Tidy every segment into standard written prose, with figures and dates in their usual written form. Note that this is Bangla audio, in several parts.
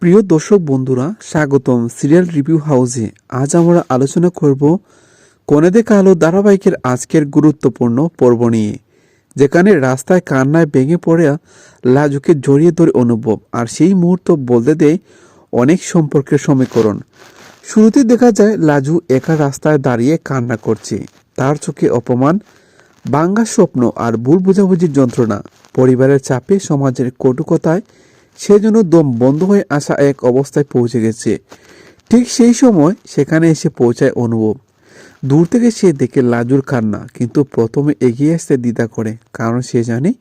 প্রিয় দর্শক বন্ধুরা, স্বাগতম সিরিয়াল রিভিউ হাউসে। আজ আমরা আলোচনা করব কোনে দেখা আলো ধারাবাহিকের আজকের গুরুত্বপূর্ণ পর্ব নিয়ে, যেখানে রাস্তায় কান্নায় ভেঙে পড়ে লাজুকে জড়িয়ে ধরে অনুভব, আর সেই মুহূর্ত বলতে দেয় অনেক সম্পর্কের সমীকরণ। শুরুতে দেখা যায় লাজু একা রাস্তায় দাঁড়িয়ে কান্না করছে। তার চোখে অপমান, ভাঙ্গা স্বপ্ন আর ভুল বোঝাবুঝির যন্ত্রণা। পরিবারের চাপে, সমাজের কটুকতায় সেজন্য দম বন্ধ হয়ে আসা এক অবস্থায় পৌঁছে গেছে। ঠিক সেই সময় সেখানে এসে পৌঁছায় অনুভব। দূর থেকে সে দেখে লাজুর কান্না, কিন্তু প্রথমে এগিয়ে আসতে দ্বিধা করে, কারণ সে জানে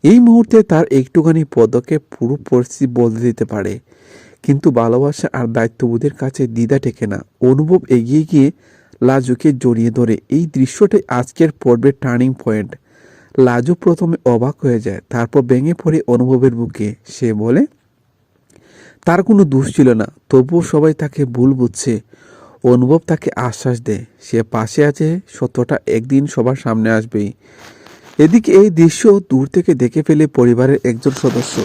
এই মুহূর্তে তার একটুখানি পদক্ষেপ পুরো পরিস্থিতি বদলে দিতে পারে। কিন্তু ভালোবাসা আর দায়িত্ববোধের কাছে দ্বিধা টেকে না। অনুভব এগিয়ে গিয়ে লাজুকে জড়িয়ে ধরে। এই দৃশ্যটাই আজকের পর্বের টার্নিং পয়েন্ট। লাজু প্রথমে অবাক হয়ে যায়, তারপর ভেঙে পড়ে অনুভবের বুকে। সে বলে তার কোনো দোষ ছিল না, তবুও সবাই তাকে ভুল বুঝছে। অনুভব তাকে আশ্বাস দেয় সে পাশে আছে, সত্যটা একদিন সবার সামনে আসবেই। এদিকে এই দৃশ্য দূর থেকে দেখে ফেলে পরিবারের একজন সদস্য।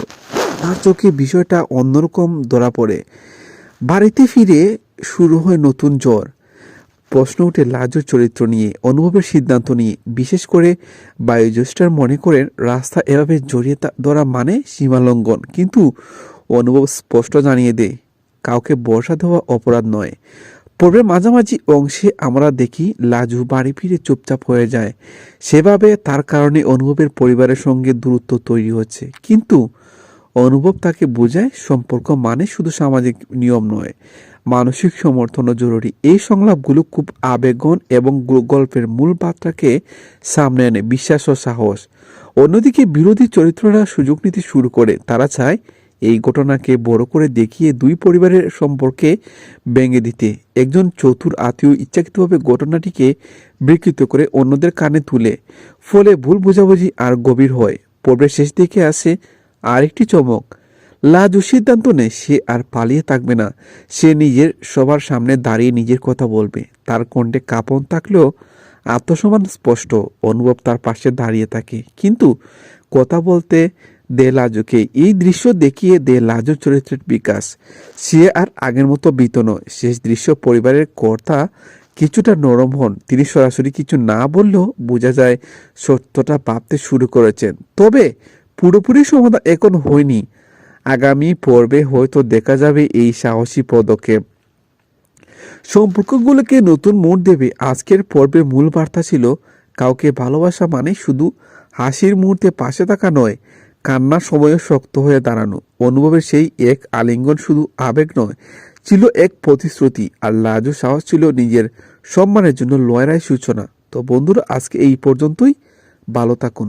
তার চোখে বিষয়টা অন্যরকম ধরা পড়ে। বাড়িতে ফিরে শুরু হয় নতুন জ্বর। প্রশ্ন উঠে লাজুর চরিত্র নিয়ে, অনুভবের সিদ্ধান্ত নিয়ে। বিশেষ করে বায়োজ্যেষ্ঠরা মনে করেন রাস্তা এভাবে জড়িয়ে ধরা মানে সীমালঙ্ঘন, কিন্তু অনুভব স্পষ্ট জানিয়ে দেয় কাউকে ভরসা দেওয়া অপরাধ নয়। পর্বের মাঝামাঝি অংশে আমরা দেখি লাজু বাড়ি ফিরে চুপচাপ হয়ে যায়। সেভাবে তার কারণে অনুভবের পরিবারের সঙ্গে দূরত্ব তৈরি হচ্ছে, কিন্তু অনুভব তাকে বোঝায় সম্পর্ক মানে শুধু সামাজিক নিয়ম নয়, মানসিক সমর্থনও জরুরি। এই সংলাপগুলো খুব আবেগঘন এবং গল্পের মূল বার্তাকে সামনে আনে, বিশ্বাস ও সাহস। অন্যদিকে বিরোধী চরিত্ররা সুযোগ নিতে শুরু করে। তারা চায় এই ঘটনাকে বড় করে দেখিয়ে দুই পরিবারের সম্পর্কে ভেঙে দিতে। একজন চতুর আত্মীয় ইচ্ছাকৃতভাবে ঘটনাটিকে বিকৃত করে অন্যদের কানে তুলে, ফলে ভুল বোঝাবুঝি আর গভীর হয়। পর্বের শেষ দিকে আসে আরেকটি চমক। লাজু সিদ্ধান্ত নেয় সে আর পালিয়ে থাকবে না। সে নিজের সবার সামনে দাঁড়িয়ে নিজের কথা বলবে। তার কণ্ঠে কাঁপন থাকলেও আত্মসম্মান স্পষ্ট। অনুভব তার পাশে দাঁড়িয়ে থাকে, কিন্তু কথা বলতে দে লাজুকে। এই দৃশ্য দেখিয়ে দে লাজুর চরিত্রের বিকাশ। সে আর আগের মতো ভীত নয়। শেষ দৃশ্য পরিবারের কর্তা কিছুটা নরম হন। তিনি সরাসরি কিছু না বললেও বোঝা যায় সত্যটা ভাবতে শুরু করেছেন। তবে পুরোপুরি সমাধান এখন হয়নি। আগামী পর্বে হয়তো দেখা যাবে এই সাহসী পদক্ষেপ সম্পর্কগুলোকে নতুন মোড় দেবে। আজকের পর্বের মূল বার্তা ছিল কাউকে ভালোবাসা মানে শুধু হাসির মুহূর্তে পাশে থাকা নয়, কান্নার সময়ও শক্ত হয়ে দাঁড়ানো। অনুভবের সেই এক আলিঙ্গন শুধু আবেগ নয়, ছিল এক প্রতিশ্রুতি। আর লাজু সাহস ছিল নিজের সম্মানের জন্য লড়াইয়ের সূচনা। তো বন্ধুরা, আজকে এই পর্যন্তই। ভালো থাকুন।